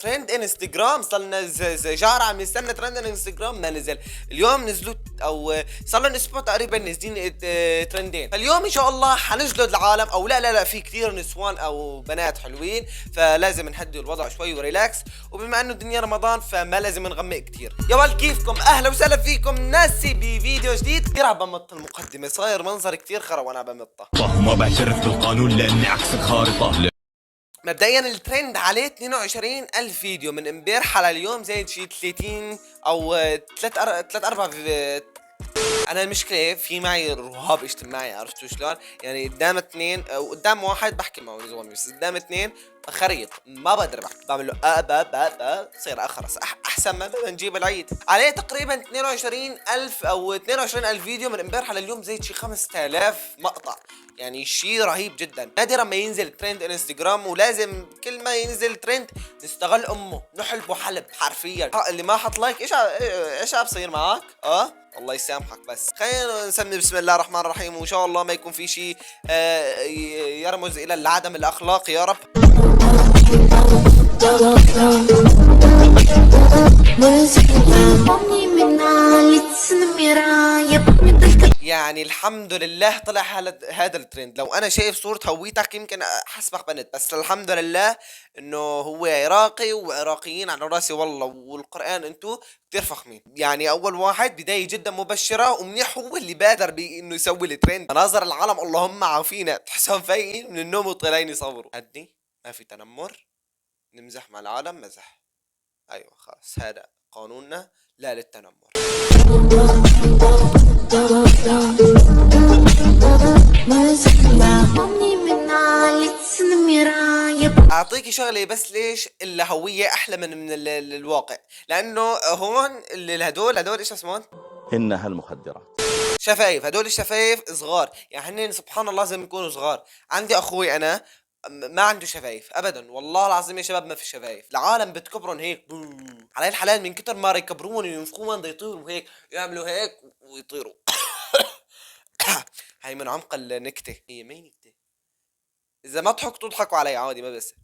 ترند انستغرام صار شهر عم يستنى ترند انستغرام ما نزل. اليوم نزلوا او صار لهم اسبوع تقريبا نازلين ترندين. فاليوم ان شاء الله حنجلد العالم او لا في كثير نسوان او بنات حلوين، فلازم نهدي الوضع شوي وريلاكس. وبما انه الدنيا رمضان فما لازم نغمق كثير. يا ول كيفكم؟ اهلا وسهلا فيكم ناسي بفيديو جديد. كثير عم بمط المقدمه، صاير منظر كثير خرا وانا بمطها. وما بعترف بالقانون لاني عكس الخارطه. مبدئيا الترند عليه 22 ألف فيديو من امبارح على اليوم، زايد شي 30 او 3 4 انا المشكله في معي رهاب اجتماعي، عرفتوا شلون؟ يعني قدام اثنين قدام واحد بحكي معه زلمه، بس قدام اثنين خريط ما بقدر بحكي، بعمل له بصير اخرس احسن ما نجيب العيد. عليه تقريبا 22 ألف او 22 ألف فيديو من امبارح على اليوم، زايد شي 5000 مقطع. يعني شيء رهيب جدا. نادرا ما ينزل ترند انستغرام، ولازم كل ما ينزل ترند نستغل امه نحلبه حلب حرفيا. اللي ما حط لايك ايش عم بصير معك؟ الله يسامحك. بس خلينا نسمي بسم الله الرحمن الرحيم، وان شاء الله ما يكون في شيء يرمز الى العدم الاخلاقي يا رب. يعني الحمد لله طلع هذا الترند. لو انا شايف صورة هويتك يمكن احسبك بنت، بس الحمد لله انه هو عراقي وعراقيين على راسي والله، والقرآن انتو كتير فخمين. يعني اول واحد بداية جدا مبشرة، ومنيح هو اللي بادر بانه يسوي الترند. مناظر العالم اللهم عافينا، تحسهم فايقين من النوم وطالعين يصوروا. هدي ما في تنمر، نمزح مع العالم مزح. ايوه خلاص هذا قانوننا، لا للتنمر. اعطيكي شغله بس، ليش الهويه احلى من الواقع؟ لانه هون هدول ايش اسمهم؟ انها المخدرات. شفايف. هدول الشفايف صغار، يعني هن سبحان الله لازم يكونوا صغار. عندي اخوي انا ما عنده شفايف ابدا، والله العظيم يا شباب ما في شفايف. العالم بتكبرن هيك على الحلال، من كتر ما يكبرون وينفخون يطيروا هيك، يعملوا هيك ويطيروا. هاي من عمق النكته. هي ما نكته، اذا ما ضحكتوا اضحكوا علي عادي ما بس.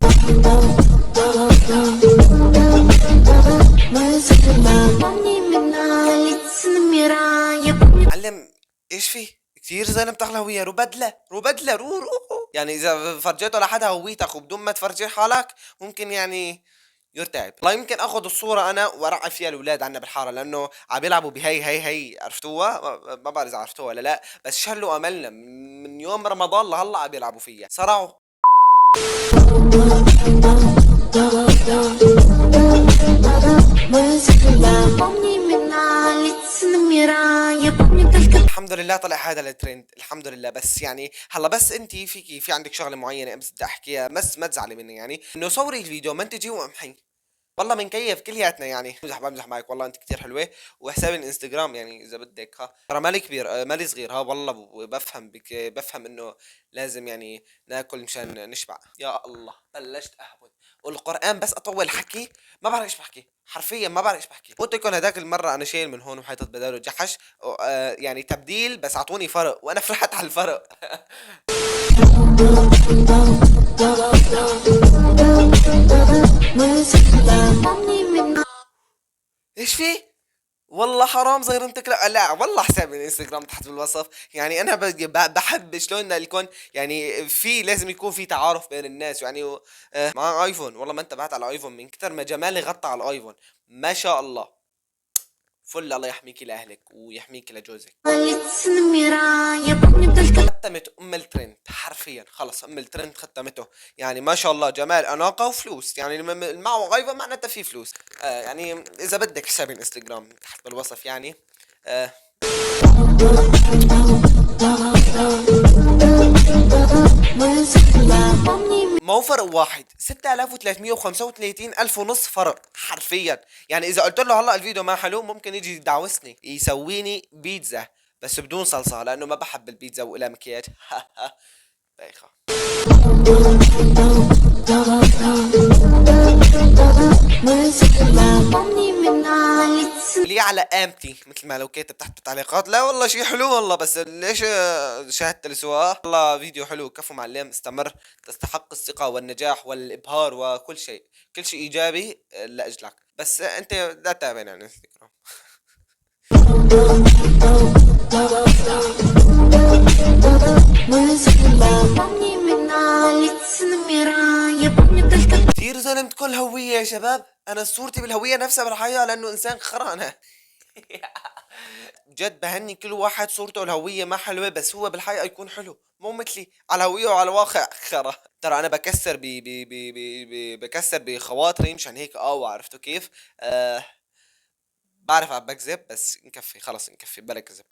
معلم ايش في كثير زلمه بتاخذ هويه. رو بدله رو يعني اذا فرجيته لحد هويتك وبدون ما تفرجي حالك ممكن يعني يرتعب. والله يمكن اخذ الصوره انا وارعب فيها الاولاد عنا بالحاره، لانه عم يلعبوا بهي عرفتوها؟ ما بعرف اذا عرفتوها ولا لا، بس شلوا املنا من يوم رمضان لهلا عم يلعبوا فيها. صرعوا. الحمد لله طلع هذا الترند الحمد لله. بس يعني هلا بس انت في عندك شغله معينه امس بدي احكيها، بس ما تزعلي مني. يعني انه صوري الفيديو منتجي وامحي، والله بنكيف كلياتنا. يعني بمزح معك، والله انت كتير حلوه. وحسابي الانستغرام يعني اذا بدك ترى مالي كبير مالي صغير والله. بفهم بفهم انه لازم يعني ناكل مشان نشبع. يا الله بلشت اهبط والقران بس اطول حكي ما بعرف ايش بحكي، حرفيا ما بعرف ايش بحكي. قلت لكم هداك المره انا شايل من هون وحاطط بداله جحش يعني تبديل، بس اعطوني فرق وانا فرحت على الفرق. ايش في؟ والله حرام صغيرتك. لا والله حسابي الانستغرام تحت بالوصف. يعني انا بحب شلون الكون، يعني في لازم يكون في تعارف بين الناس. يعني مع ايفون، والله ما انتبهت على ايفون من كتر ما جمالي غطى على الايفون ما شاء الله. فل الله يحميكي لاهلك ويحميكي لجوزك. ختمت ام الترند حرفيا، خلص ام الترند ختمته. يعني ما شاء الله جمال اناقه وفلوس. يعني معه غيبه معناتها في فلوس. يعني اذا بدك حسابي الانستغرام تحت بالوصف يعني. مو فرق واحد، 6335 ألف ونص فرق حرفيا. يعني إذا قلت له هلا الفيديو ما حلو ممكن يجي يدعوسني يسويني بيتزا بس بدون صلصة، لأنه ما بحب البيتزا وإلها مكياج. بايخة. ليه على قامتي مثل ما لو كاتب تحت التعليقات. لا والله شي حلو والله، بس ليش شاهدت السواق؟ والله فيديو حلو كفو معلم، استمر، تستحق الثقة والنجاح والإبهار وكل شيء. كل شيء ايجابي لاجلك، بس انت لا تتابعني على الانستغرام. كثير ظلمت كل هوية يا شباب. انا صورتي بالهوية نفسها بالحقيقة لانه انسان خرا انا. جد بهني كل واحد صورته الهوية ما حلوة بس هو بالحقيقة يكون حلو، مو مثلي على الهوية وعلى الواقع خرا. ترى انا بكسر بكسر بخواطري مشان هيك عرفتوا كيف؟ بعرف عم بكذب بس نكفي خلص نكفي بلا كذب.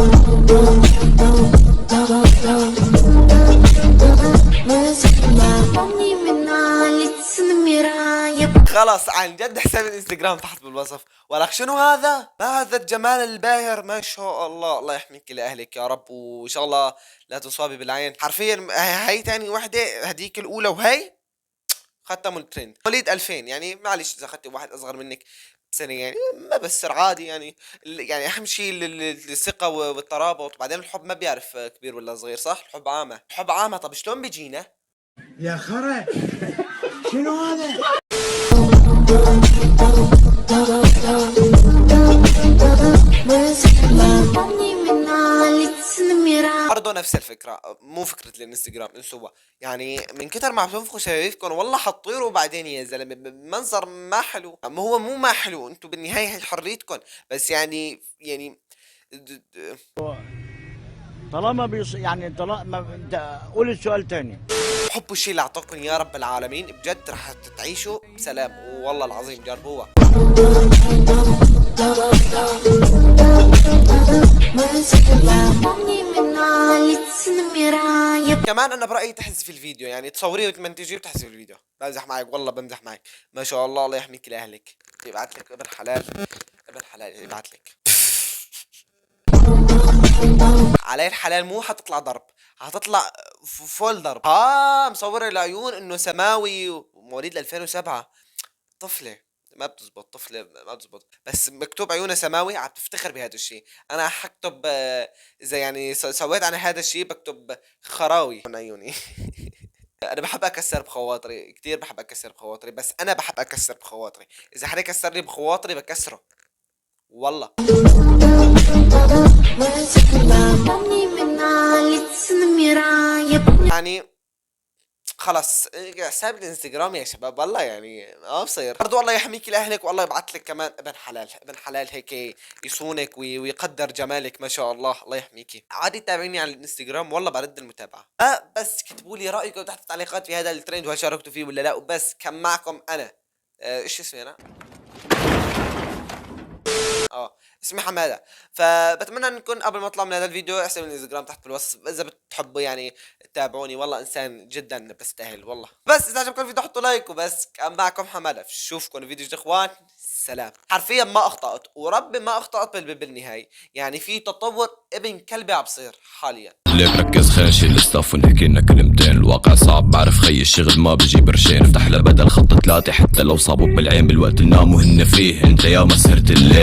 خلاص عن جد حساب الانستغرام تحت بالوصف. ولك شنو هذا؟ ما هذا الجمال الباهر ما شاء الله. الله يحميك لاهلك يا رب وان شاء الله لا تصابي بالعين. حرفيا هي تاني وحده، هديك الاولى وهي ختموا الترند. مواليد 2000 يعني معلش اذا اخذتي واحد اصغر منك سنة يعني ما بصير عادي يعني. يعني اهم شيء الثقة والترابط. بعدين الحب ما بيعرف كبير ولا صغير صح؟ الحب عامة، الحب عامة. طب شلون بيجينا؟ يا خرا شنو هذا؟ برضه نفس الفكرة، مو فكرة الانستغرام انسوها. يعني من كتر ما عم تنفخوا شفايفكم والله حطيروا بعدين يا زلمة منظر ما حلو. ما هو مو ما حلو، انتوا بالنهاية هي حريتكم بس يعني طالما يعني طالما قول السؤال تاني. حبوا الشيء اللي اعطاكم يا رب العالمين بجد رح تعيشوا بسلام والله العظيم جربوها. كمان انا برايي تحذف في الفيديو، يعني تصوريه وتمنتجيه وتحذف في الفيديو. بمزح معك والله بمزح معك. ما شاء الله الله يحميك لاهلك. يبعت لك ابن حلال، ابن حلال يبعت لك. علي الحلال مو حتطلع ضرب، هتطلع فول ضرب. مصور العيون انه سماوي ومواليد 2007. طفلة ما بتزبط، طفلة ما بتزبط، بس مكتوب عيونها سماوي عم تفتخر بهذا الشيء. انا حكتب اذا يعني سويت عن هذا الشيء بكتب خراوي من عيوني. انا بحب اكسر بخواطري كتير، بحب اكسر بخواطري، بس انا بحب اكسر بخواطري. اذا حدا كسر لي بخواطري بكسره والله. يعني خلص حساب الانستغرام يا شباب والله يعني ما بصير. برضو الله يحميك لاهلك والله يبعث لك كمان ابن حلال، ابن حلال هيك يصونك ويقدر جمالك ما شاء الله. الله يحميكي. عادي تابعيني على الانستغرام والله برد المتابعة. بس كتبوا لي رايكم تحت التعليقات في هذا الترند وهل شاركتوا فيه ولا لا. وبس كان معكم انا ايش اسمي انا؟ اسمي حماده. فبتمنى انكم قبل ما اطلع من هذا الفيديو احسبوا الانستغرام تحت بالوصف اذا بتحبوا يعني تتابعوني. والله انسان جدا بستاهل والله. بس اذا عجبكم الفيديو حطوا لايك وبس. كان معكم حماده، اشوفكم فيديو جديد اخوان. سلام. حرفيا ما اخطأت وربي ما اخطأت بالنهاية. يعني في تطور ابن كلبي عم بصير حاليا. ليك ركز خلينا نشيل الستاف ونحكي لنا كلمتين. الواقع صعب بعرف خي الشغل ما بيجي برشين. افتح له بدل خط 3 حتى لو صابوك بالعين بالوقت اللي ناموا هن فيه. انت يا ما سهرت الليل.